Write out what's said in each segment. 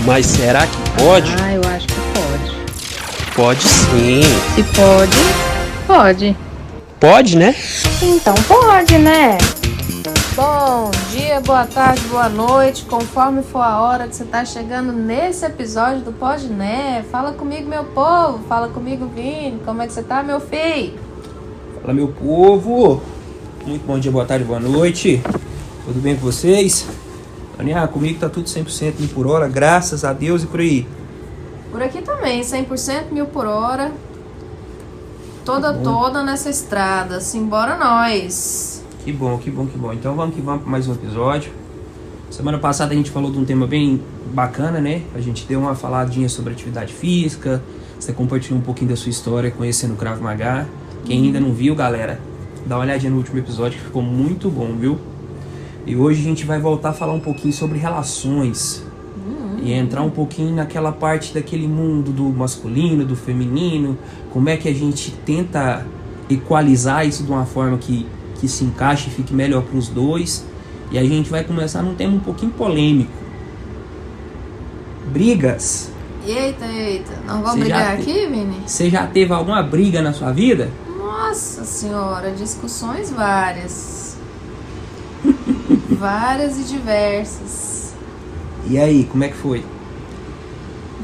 Mas será que pode? Ah, eu acho que pode. Pode sim. Se pode, pode. Pode, né? Então pode, né? Bom dia, boa tarde, boa noite, conforme for a hora que você tá chegando nesse episódio do Pode Né. Fala comigo, meu povo, fala comigo, Vini, como é que você tá, meu filho? Fala, meu povo! Muito bom dia, boa tarde, boa noite. Tudo bem com vocês? Aninha, comigo tá tudo 100% mil por hora, graças a Deus, e por aí? Por aqui também, 100% mil por hora, toda nessa estrada, simbora nós. Que bom. Então vamos que vamos para mais um episódio. Semana passada a gente falou de um tema bem bacana, né? A gente deu uma faladinha sobre atividade física, você compartilhou um pouquinho da sua história conhecendo o Krav Maga. Quem ainda não viu, galera, dá uma olhadinha no último episódio que ficou muito bom, viu? E hoje a gente vai voltar a falar um pouquinho sobre relações. E entrar um pouquinho naquela parte daquele mundo do masculino, do feminino. Como é que a gente tenta equalizar isso de uma forma que se encaixe e fique melhor para os dois. E a gente vai começar num tema um pouquinho polêmico. Brigas. Eita, nós vamos brigar aqui, Vini? Você já teve alguma briga na sua vida? Nossa senhora, discussões várias. Várias e diversas. E aí, como é que foi?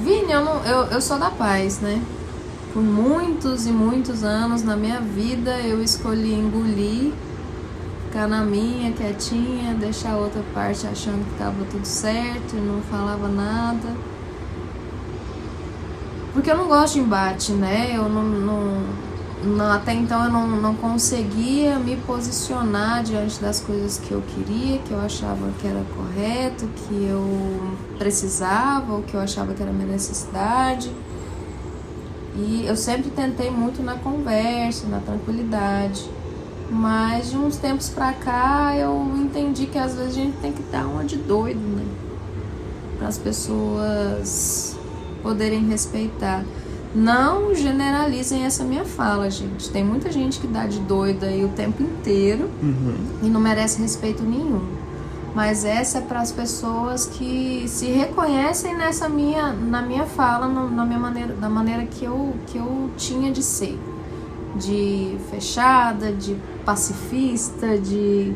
Vini, eu sou da paz, né? Por muitos e muitos anos na minha vida eu escolhi engolir, ficar na minha, quietinha, deixar a outra parte achando que estava tudo certo e não falava nada. Porque eu não gosto de embate, né? Eu até então eu não conseguia me posicionar diante das coisas que eu queria, que eu achava que era correto, que eu precisava, ou que eu achava que era minha necessidade. E eu sempre tentei muito na conversa, na tranquilidade. Mas de uns tempos pra cá eu entendi que às vezes a gente tem que dar uma de doido, né? Para as pessoas poderem respeitar. Não generalizem essa minha fala, gente. Tem muita gente que dá de doida aí o tempo inteiro e não merece respeito nenhum. Mas essa é para as pessoas que se reconhecem na minha fala, da maneira que eu tinha de ser. De fechada, de pacifista, de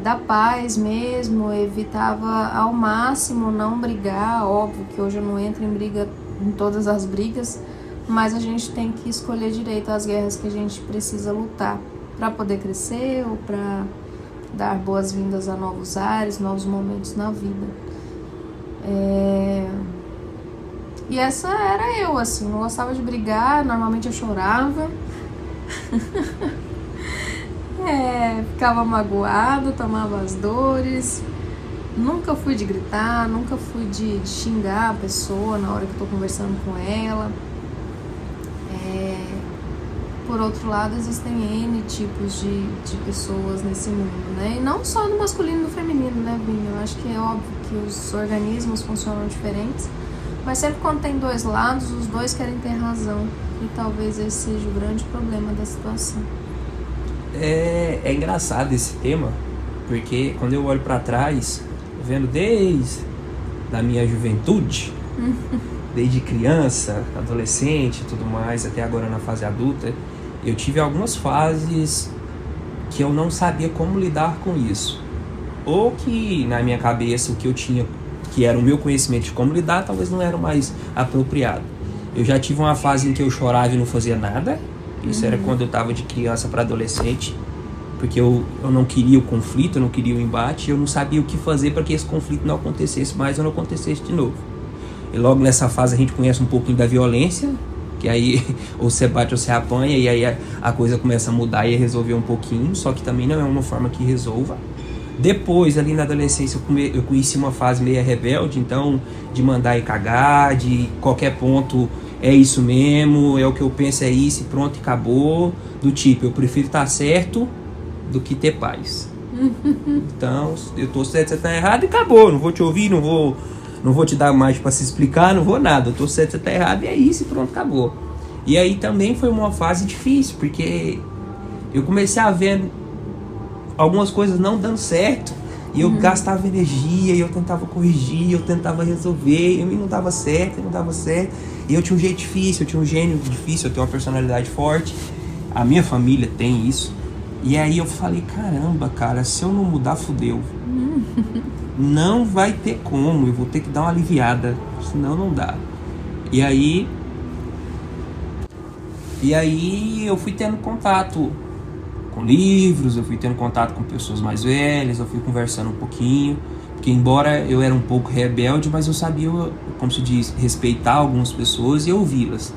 dar paz mesmo. Eu evitava ao máximo não brigar. Óbvio que hoje eu não entro em todas as brigas, mas a gente tem que escolher direito as guerras que a gente precisa lutar para poder crescer ou para dar boas-vindas a novos ares, novos momentos na vida. E essa era eu, assim, não gostava de brigar, normalmente eu chorava, ficava magoada, tomava as dores, nunca fui de gritar, nunca fui de xingar a pessoa na hora que eu tô conversando com ela. Por outro lado, existem N tipos de pessoas nesse mundo, né? E não só no masculino e no feminino, né, Vinho? Eu acho que é óbvio que os organismos funcionam diferentes, mas sempre quando tem dois lados, os dois querem ter razão. E talvez esse seja o grande problema da situação. É engraçado esse tema, porque quando eu olho pra trás, vendo desde a minha juventude, desde criança, adolescente e tudo mais, até agora na fase adulta, eu tive algumas fases que eu não sabia como lidar com isso. Ou que na minha cabeça o que eu tinha, que era o meu conhecimento de como lidar, talvez não era o mais apropriado. Eu já tive uma fase em que eu chorava e não fazia nada. Isso era quando eu estava de criança para adolescente. Porque eu não queria o conflito, eu não queria o embate. Eu não sabia o que fazer para que esse conflito não acontecesse mais ou não acontecesse de novo. E logo nessa fase a gente conhece um pouquinho da violência, que aí ou você bate ou você apanha, e aí a coisa começa a mudar e a resolver um pouquinho, só que também não é uma forma que resolva. Depois, ali na adolescência, eu conheci uma fase meio rebelde, então de mandar e cagar, de qualquer ponto é isso mesmo, é o que eu penso, é isso, e pronto, acabou. Do tipo, eu prefiro estar certo do que ter paz. Então, eu tô certo, você tá errado e acabou, não vou te ouvir, não vou te dar mais para se explicar, não vou nada. Eu tô certo, você tá errado, e é isso, e pronto, acabou. E aí também foi uma fase difícil, porque eu comecei a ver algumas coisas não dando certo. E eu gastava energia, e eu tentava corrigir, eu tentava resolver, e não dava certo, não dava certo. E eu tinha um jeito difícil, eu tinha um gênio difícil, eu tenho uma personalidade forte. A minha família tem isso. E aí eu falei, caramba, cara, se eu não mudar, fudeu. Não vai ter como, eu vou ter que dar uma aliviada, senão não dá. E aí eu fui tendo contato com livros, eu fui tendo contato com pessoas mais velhas, eu fui conversando um pouquinho, porque embora eu era um pouco rebelde, mas eu sabia, como se diz, respeitar algumas pessoas e ouvi-las.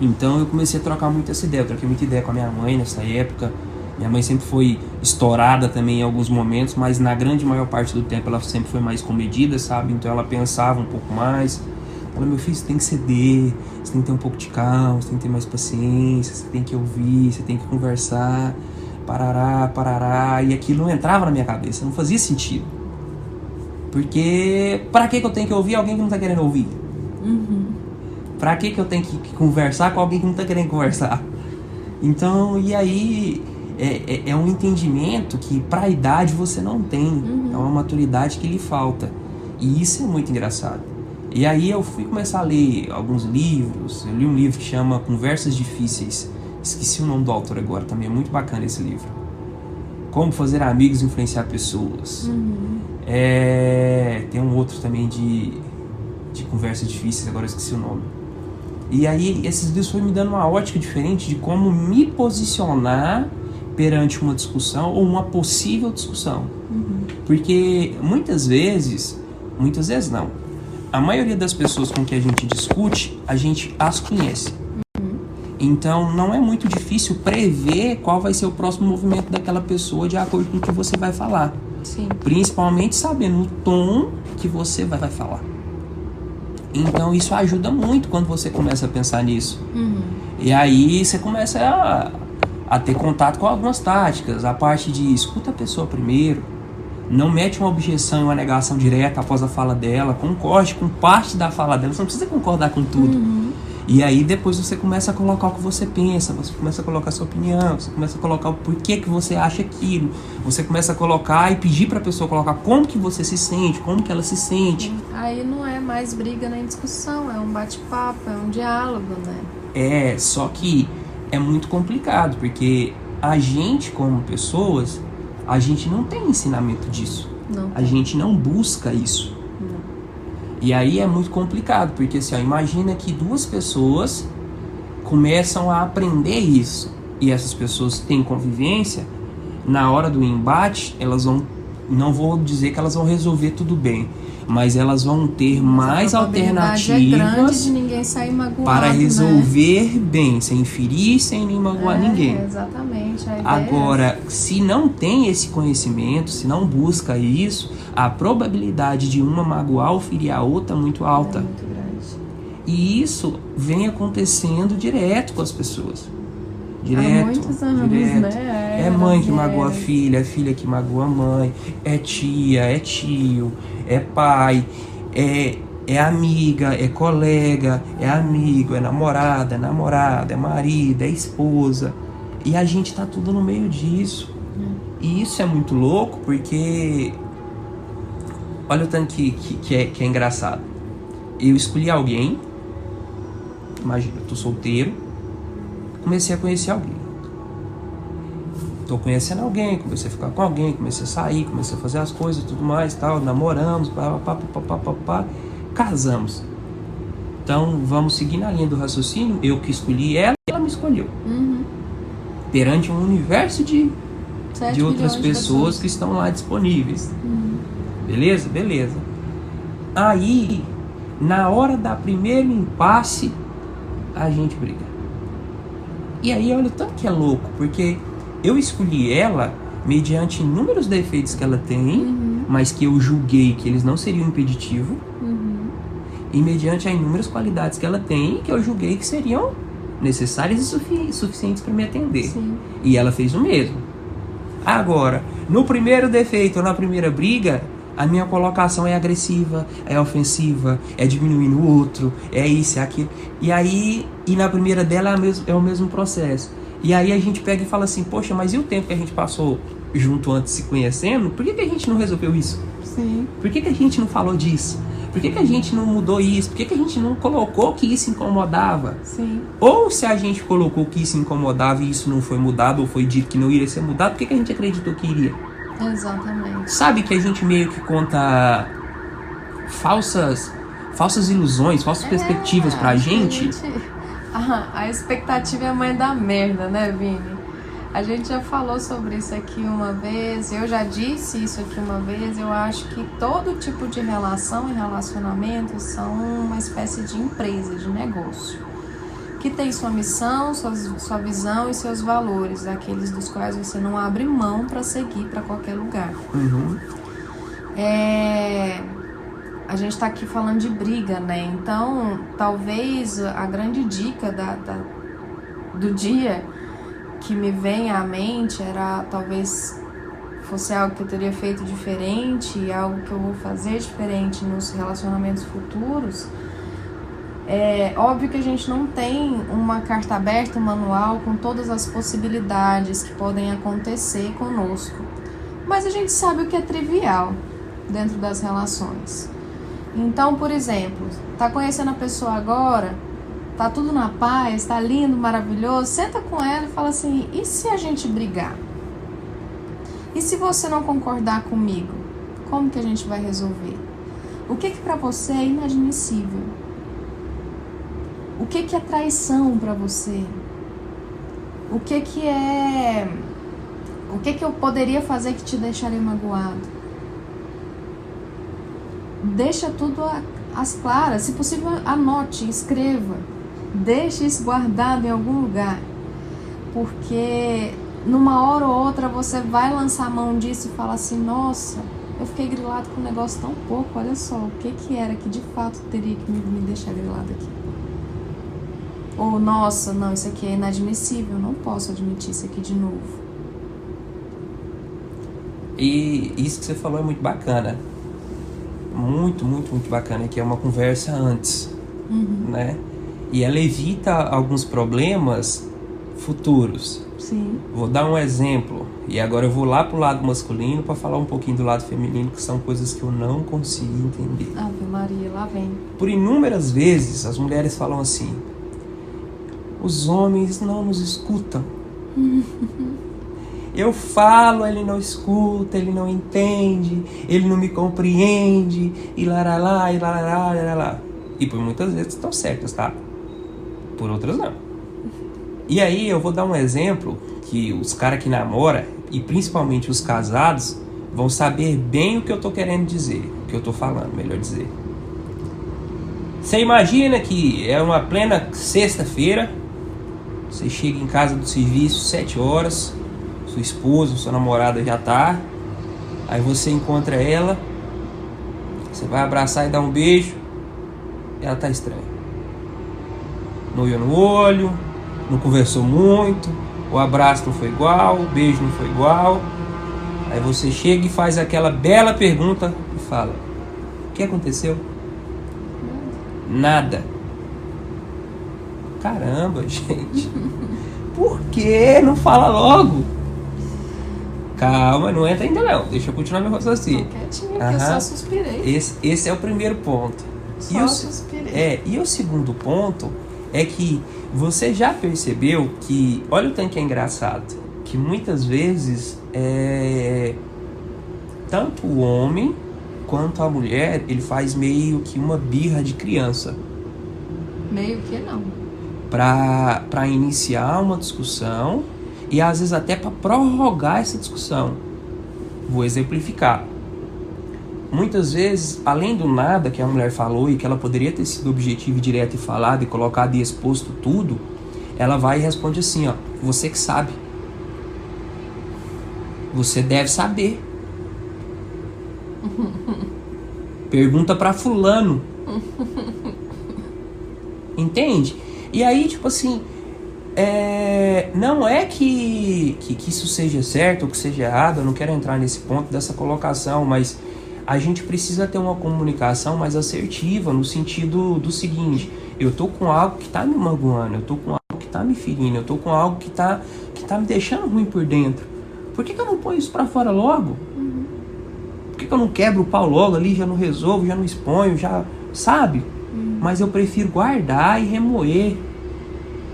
Então eu comecei a trocar muito essa ideia, eu troquei muita ideia com a minha mãe nessa época. Minha mãe sempre foi estourada também em alguns momentos, mas na grande maior parte do tempo ela sempre foi mais comedida, sabe? Então ela pensava um pouco mais. Ela, meu filho, você tem que ceder, você tem que ter um pouco de calma, você tem que ter mais paciência, você tem que ouvir, você tem que conversar, parará, parará. E aquilo não entrava na minha cabeça, não fazia sentido. Porque pra que eu tenho que ouvir alguém que não tá querendo ouvir? Pra que eu tenho que conversar com alguém que não tá querendo conversar? Então, e aí... É um entendimento que para a idade você não tem. É uma maturidade que lhe falta. E isso é muito engraçado. E aí eu fui começar a ler alguns livros. Eu li um livro que chama Conversas Difíceis. Esqueci o nome do autor agora, também é muito bacana esse livro. Como fazer amigos e influenciar pessoas. Tem um outro também de Conversas Difíceis, agora eu esqueci o nome. E aí esses livros foram me dando uma ótica diferente de como me posicionar perante uma discussão ou uma possível discussão. Porque muitas vezes não, a maioria das pessoas com que a gente discute, a gente as conhece. Então não é muito difícil prever qual vai ser o próximo movimento daquela pessoa de acordo com o que você vai falar. Sim. Principalmente sabendo o tom que você vai falar. Então isso ajuda muito quando você começa a pensar nisso. E aí você começa a ter contato com algumas táticas. A parte de escuta a pessoa primeiro, não mete uma objeção e uma negação direta após a fala dela, concorde com parte da fala dela, você não precisa concordar com tudo. E aí depois você começa a colocar o que você pensa, você começa a colocar a sua opinião, você começa a colocar o porquê que você acha aquilo, você começa a colocar e pedir pra pessoa colocar como que você se sente, como que ela se sente. Aí não é mais briga nem discussão, é um bate-papo, é um diálogo, né? Só que é muito complicado, porque a gente como pessoas, a gente não tem ensinamento disso. Não. A gente não busca isso. Não. E aí é muito complicado, porque assim, imagina que duas pessoas começam a aprender isso, e essas pessoas têm convivência, na hora do embate, elas vão, não vou dizer que elas vão resolver tudo bem, mas elas vão ter mais alternativas é grande de ninguém sair magoado, para resolver né? bem, sem ferir, sem nem magoar ninguém. Exatamente. Agora, se não tem esse conhecimento, se não busca isso, a probabilidade de uma magoar ou ferir a outra é muito alta. É muito grande. E isso vem acontecendo direto com as pessoas. Direto, Há muitos anos, direto. né? É mãe que magoa a filha, é filha que magoa a mãe, é tia, é tio, é pai, é amiga, é colega, é amigo, é namorada, é marido, é esposa. E a gente tá tudo no meio disso. E isso é muito louco, porque olha o tanto que é engraçado. Eu escolhi alguém, imagina, eu tô solteiro, comecei a conhecer alguém. Tô conhecendo alguém, comecei a ficar com alguém, comecei a sair, comecei a fazer as coisas e tudo mais, tal, namoramos, casamos. Então vamos seguir na linha do raciocínio, eu que escolhi ela, ela me escolheu. Perante um universo de outras pessoas que estão lá disponíveis. Beleza? Beleza. Aí, na hora da primeira impasse, a gente briga. E aí, olha o tanto que é louco, porque eu escolhi ela mediante inúmeros defeitos que ela tem, mas que eu julguei que eles não seriam impeditivo, e mediante as inúmeras qualidades que ela tem, que eu julguei que seriam necessárias e suficientes para me atender. Sim. E ela fez o mesmo. Agora, no primeiro defeito ou na primeira briga, a minha colocação é agressiva, é ofensiva, é diminuindo o outro, é isso, é aquilo. E aí, na primeira dela é o mesmo processo. E aí a gente pega e fala assim, poxa, mas e o tempo que a gente passou junto antes se conhecendo, por que a gente não resolveu isso? Sim. Por que a gente não falou disso? Por que a gente não mudou isso? Por que a gente não colocou que isso incomodava? Sim. Ou se a gente colocou que isso incomodava e isso não foi mudado, ou foi dito que não iria ser mudado, por que a gente acreditou que iria? Exatamente. Sabe que a gente meio que conta falsas ilusões, falsas perspectivas pra gente? A expectativa é a mãe da merda, né, Vini? A gente já falou sobre isso aqui uma vez, eu já disse isso aqui uma vez. Eu acho que todo tipo de relação e relacionamento são uma espécie de empresa, de negócio, que tem sua missão, sua visão e seus valores, aqueles dos quais você não abre mão para seguir para qualquer lugar. Uhum. A gente está aqui falando de briga, né? Então, talvez a grande dica do dia que me vem à mente era, talvez fosse algo que eu teria feito diferente, algo que eu vou fazer diferente nos relacionamentos futuros. É óbvio que a gente não tem uma carta aberta, um manual com todas as possibilidades que podem acontecer conosco, mas a gente sabe o que é trivial dentro das relações. Então, por exemplo, tá conhecendo a pessoa agora, tá tudo na paz, tá lindo, maravilhoso, senta com ela e fala assim: e se a gente brigar? E se você não concordar comigo? Como que a gente vai resolver? O que pra você é inadmissível? O que é traição pra você? O que eu poderia fazer que te deixaria magoado? Deixa tudo às claras. Se possível, anote, escreva. Deixe isso guardado em algum lugar. Porque numa hora ou outra você vai lançar a mão disso e falar assim: nossa, eu fiquei grilado com um negócio tão pouco. Olha só, o que era que de fato teria que me deixar grilado aqui? Ou, nossa, não, isso aqui é inadmissível, não posso admitir isso aqui de novo. E isso que você falou é muito bacana. Muito, muito, muito bacana, que é uma conversa antes, né? E ela evita alguns problemas futuros. Sim. Vou dar um exemplo, e agora eu vou lá pro lado masculino para falar um pouquinho do lado feminino, que são coisas que eu não consigo entender. Ave Maria, lá vem. Por inúmeras vezes, as mulheres falam assim: os homens não nos escutam. Eu falo, ele não escuta, ele não entende, ele não me compreende, e laralá, e larará, e laralá. E por muitas vezes estão certas, tá? Por outras não. E aí eu vou dar um exemplo que os caras que namoram, e principalmente os casados, vão saber bem o que eu tô querendo dizer, o que eu tô falando, melhor dizer. Você imagina que é uma plena sexta-feira, você chega em casa do serviço 7 horas, sua esposa, sua namorada já tá, aí você encontra ela, você vai abraçar e dar um beijo, ela tá estranha. Não olhou no olho, não conversou muito, o abraço não foi igual, o beijo não foi igual. Aí você chega e faz aquela bela pergunta e fala: o que aconteceu? Nada. Caramba, gente. Por que não fala logo? Calma, não entra ainda não. Deixa eu continuar meu raciocínio. Quietinho, que eu só suspirei. Esse é o primeiro ponto. Suspirei. E o segundo ponto é que você já percebeu que, olha o tanto que é engraçado, que muitas vezes tanto o homem quanto a mulher, ele faz meio que uma birra de criança. Meio que não. Para iniciar uma discussão e às vezes até para prorrogar essa discussão. Vou exemplificar. Muitas vezes, além do nada que a mulher falou e que ela poderia ter sido objetiva e direta e falado e colocado e exposto tudo, ela vai e responde assim: ó, você que sabe. Você deve saber. Pergunta pra fulano. Entende? E aí, tipo assim, não é que isso seja certo ou que seja errado, eu não quero entrar nesse ponto dessa colocação, mas a gente precisa ter uma comunicação mais assertiva, no sentido do seguinte: eu tô com algo que tá me magoando, eu tô com algo que tá me ferindo, eu tô com algo que tá me deixando ruim por dentro. Por que eu não ponho isso pra fora logo? Por que eu não quebro o pau logo ali, já não resolvo, já não exponho, já... Sabe? Mas eu prefiro guardar e remoer.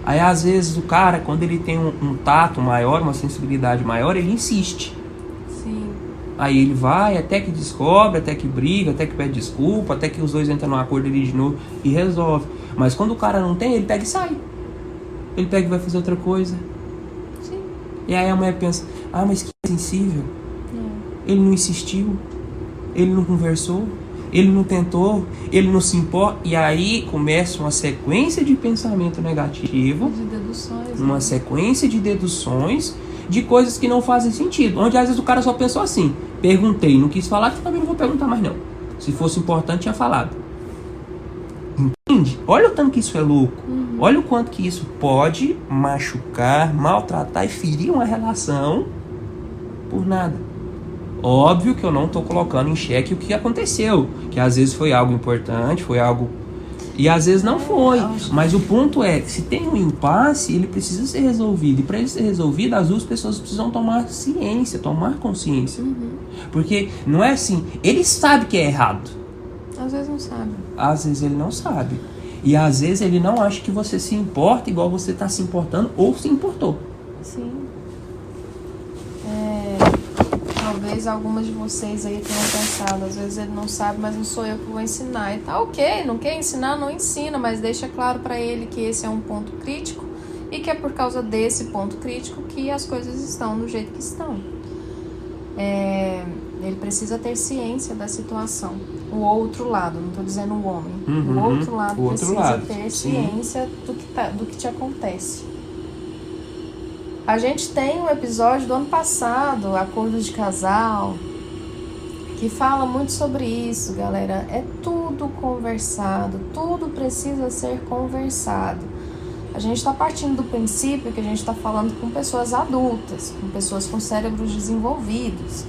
Aí às vezes o cara, quando ele tem um tato maior, uma sensibilidade maior, ele insiste. Sim. Aí ele vai até que descobre, até que briga, até que pede desculpa, até que os dois entram num acordo ali de novo e resolve. Mas quando o cara não tem, ele pega e sai. Ele pega e vai fazer outra coisa. Sim. E aí a mulher pensa, mas que sensível. Ele não insistiu, ele não conversou, ele não tentou, ele não se importa. E aí começa uma sequência de pensamento negativo, De deduções. uma sequência de deduções de coisas que não fazem sentido. Onde às vezes o cara só pensou assim, perguntei, não quis falar, que também não vou perguntar mais não. Se fosse importante, tinha falado. Entende? Olha o tanto que isso é louco. Olha o quanto que isso pode machucar, maltratar e ferir uma relação por nada. Óbvio que eu não estou colocando em xeque o que aconteceu. Que às vezes foi algo importante, foi algo... E às vezes não foi. Mas o ponto é, se tem um impasse, ele precisa ser resolvido. E para ele ser resolvido, as duas pessoas precisam tomar ciência, tomar consciência. Porque não é assim, ele sabe que é errado. Às vezes não sabe. Às vezes ele não sabe. E às vezes ele não acha que você se importa igual você está se importando ou se importou. Sim. Talvez algumas de vocês aí tenham pensado, às vezes ele não sabe, mas não sou eu que vou ensinar. E tá ok, não quer ensinar, não ensina, mas deixa claro pra ele que esse é um ponto crítico e que é por causa desse ponto crítico que as coisas estão do jeito que estão. Ele precisa ter ciência da situação. O outro lado, não tô dizendo o homem. O outro lado precisa ter ciência do que te acontece. A gente tem um episódio do ano passado, Acordo de Casal, que fala muito sobre isso, galera. É tudo conversado, tudo precisa ser conversado. A gente está partindo do princípio que a gente está falando com pessoas adultas, com pessoas com cérebros desenvolvidos.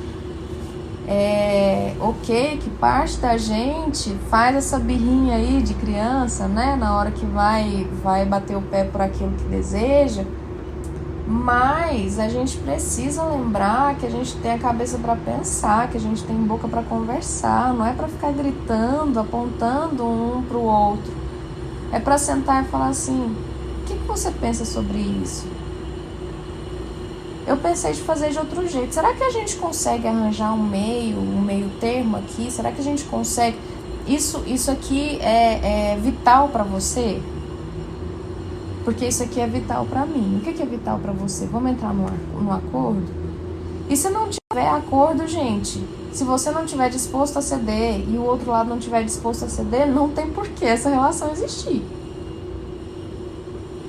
Ok, que parte da gente faz essa birrinha aí de criança, né? Na hora que vai bater o pé por aquilo que deseja. Mas a gente precisa lembrar que a gente tem a cabeça para pensar, que a gente tem boca para conversar, não é para ficar gritando, apontando um para o outro. É para sentar e falar assim: o que você pensa sobre isso? Eu pensei de fazer de outro jeito. Será que a gente consegue arranjar um meio termo aqui? Será que a gente consegue? Isso aqui é vital para você? Porque isso aqui é vital pra mim. O que é vital pra você? Vamos entrar no acordo? E se não tiver acordo, gente, se você não tiver disposto a ceder e o outro lado não tiver disposto a ceder, não tem por que essa relação existir.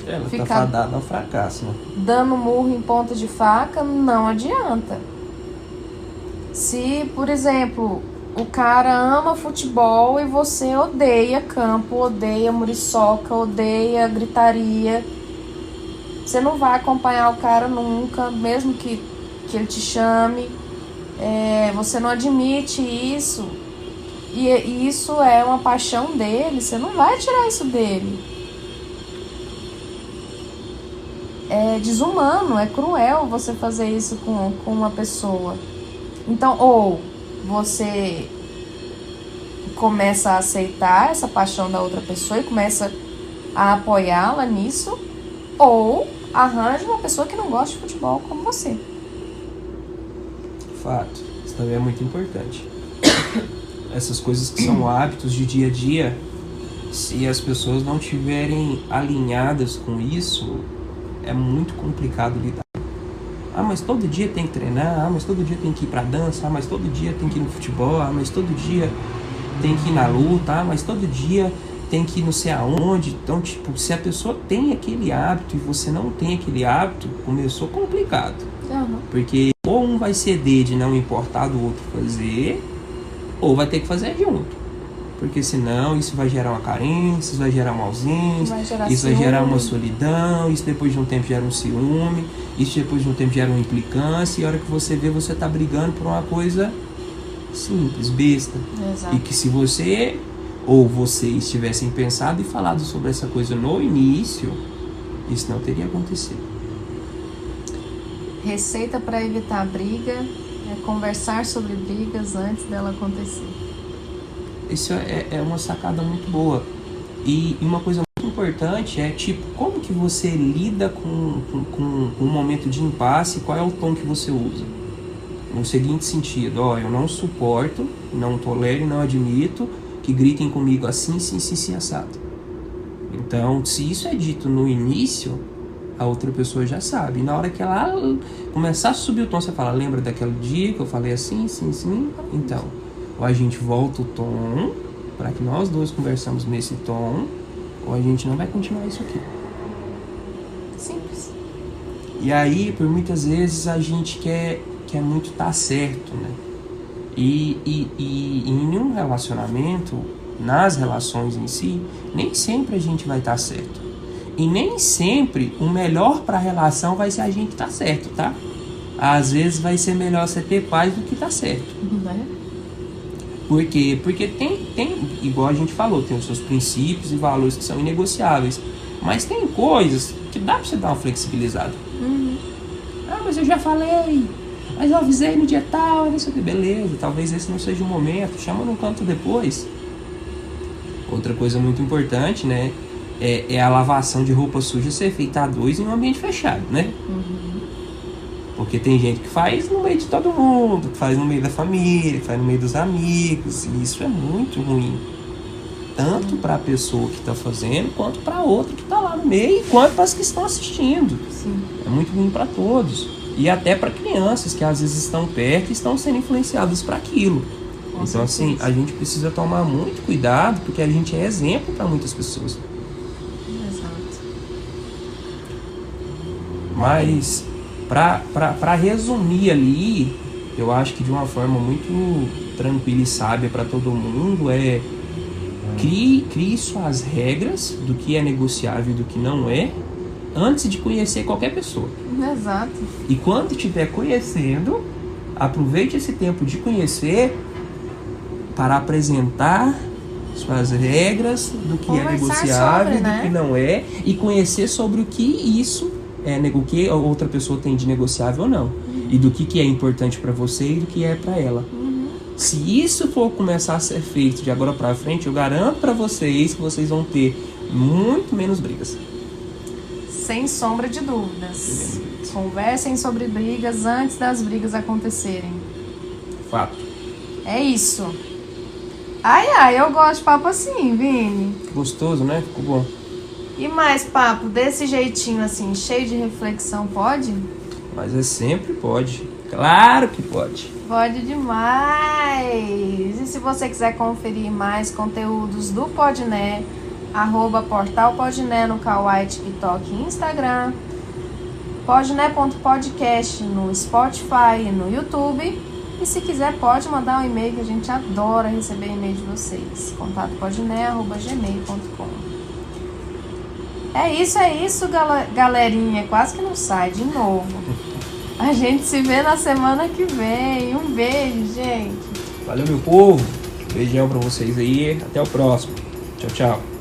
Ela tá fadada ao fracasso, né? Dando murro em ponta de faca, não adianta. Se, por exemplo, o cara ama futebol e você odeia campo, odeia muriçoca, odeia gritaria, você não vai acompanhar o cara nunca, mesmo que ele te chame. Você não admite isso, e isso é uma paixão dele, você não vai tirar isso dele. É desumano, é cruel você fazer isso com uma pessoa. Então, ou você começa a aceitar essa paixão da outra pessoa e começa a apoiá-la nisso, ou arranja uma pessoa que não gosta de futebol como você. Fato. Isso também é muito importante. Essas coisas que são hábitos de dia a dia, se as pessoas não estiverem alinhadas com isso, é muito complicado lidar. Mas todo dia tem que treinar, mas todo dia tem que ir pra dança, mas todo dia tem que ir no futebol, mas todo dia tem que ir na luta, mas todo dia tem que ir não sei aonde. Então, tipo, se a pessoa tem aquele hábito e você não tem aquele hábito, começou complicado. Porque ou um vai ceder de não importar do outro fazer, ou vai ter que fazer junto. Porque senão isso vai gerar uma carência, isso vai gerar uma ausência, isso vai gerar uma solidão, isso depois de um tempo gera um ciúme, isso depois de um tempo gera uma implicância, e a hora que você vê, você tá brigando por uma coisa simples, besta. Exato. E que se você ou vocês tivessem pensado e falado sobre essa coisa no início, isso não teria acontecido. Receita para evitar briga é conversar sobre brigas antes dela acontecer. Isso é uma sacada muito boa. E uma coisa muito importante é, tipo, como que você lida com um momento de impasse, qual é o tom que você usa? No seguinte sentido, eu não suporto, não tolero e não admito que gritem comigo assim, sim, assado. Então, se isso é dito no início, a outra pessoa já sabe. E na hora que ela começar a subir o tom, você fala, lembra daquele dia que eu falei assim, sim? Então, ou a gente volta o tom, para que nós dois conversamos nesse tom, ou a gente não vai continuar isso aqui. Simples. E aí, por muitas vezes, a gente quer muito estar certo, né? E em nenhum relacionamento, nas relações em si, nem sempre a gente vai estar certo. E nem sempre o melhor para a relação vai ser a gente estar certo, tá? Às vezes vai ser melhor você ter paz do que estar certo. Né? Por quê? Porque tem, igual a gente falou, tem os seus princípios e valores que são inegociáveis. Mas tem coisas que dá pra você dar uma flexibilizada. Mas eu já falei, mas eu avisei no dia tal, não sei o que. Beleza, talvez esse não seja o momento, chama num canto depois. Outra coisa muito importante, né, é a lavação de roupa suja ser feita a dois em um ambiente fechado, né? Porque tem gente que faz no meio de todo mundo, que faz no meio da família, que faz no meio dos amigos, e isso é muito ruim. Tanto para a pessoa que está fazendo, quanto para a outra que está lá no meio, quanto para as que estão assistindo. Sim. É muito ruim para todos. E até para crianças que às vezes estão perto e estão sendo influenciadas para aquilo. Então, assim, a gente precisa tomar muito cuidado, porque a gente é exemplo para muitas pessoas. Exato. Mas, para resumir ali, eu acho que de uma forma muito tranquila e sábia para todo mundo, crie suas regras do que é negociável e do que não é, antes de conhecer qualquer pessoa. Exato. E quando estiver conhecendo, aproveite esse tempo de conhecer para apresentar suas regras do que é negociável e do que não é, e conhecer sobre o que isso o que a outra pessoa tem de negociável ou não, e do que é importante para você e do que é para ela. Se isso for começar a ser feito de agora para frente, eu garanto para vocês que vocês vão ter muito menos brigas. Sem sombra de dúvidas. Conversem sobre brigas antes das brigas acontecerem. Fato. É isso. Ai, eu gosto de papo assim, Vini. Gostoso, né? Ficou bom. E mais papo desse jeitinho assim, cheio de reflexão, pode? Mas sempre pode. Claro que pode. Pode demais! E se você quiser conferir mais conteúdos do Podné, @portalpodné no Kawaii, TikTok e Instagram, podné.podcast no Spotify e no YouTube. E se quiser pode mandar um e-mail, que a gente adora receber e-mail de vocês. contatopodné@gmail.com. É isso, galerinha. Quase que não sai de novo. A gente se vê na semana que vem. Um beijo, gente. Valeu, meu povo. Beijão pra vocês aí. Até o próximo. Tchau, tchau.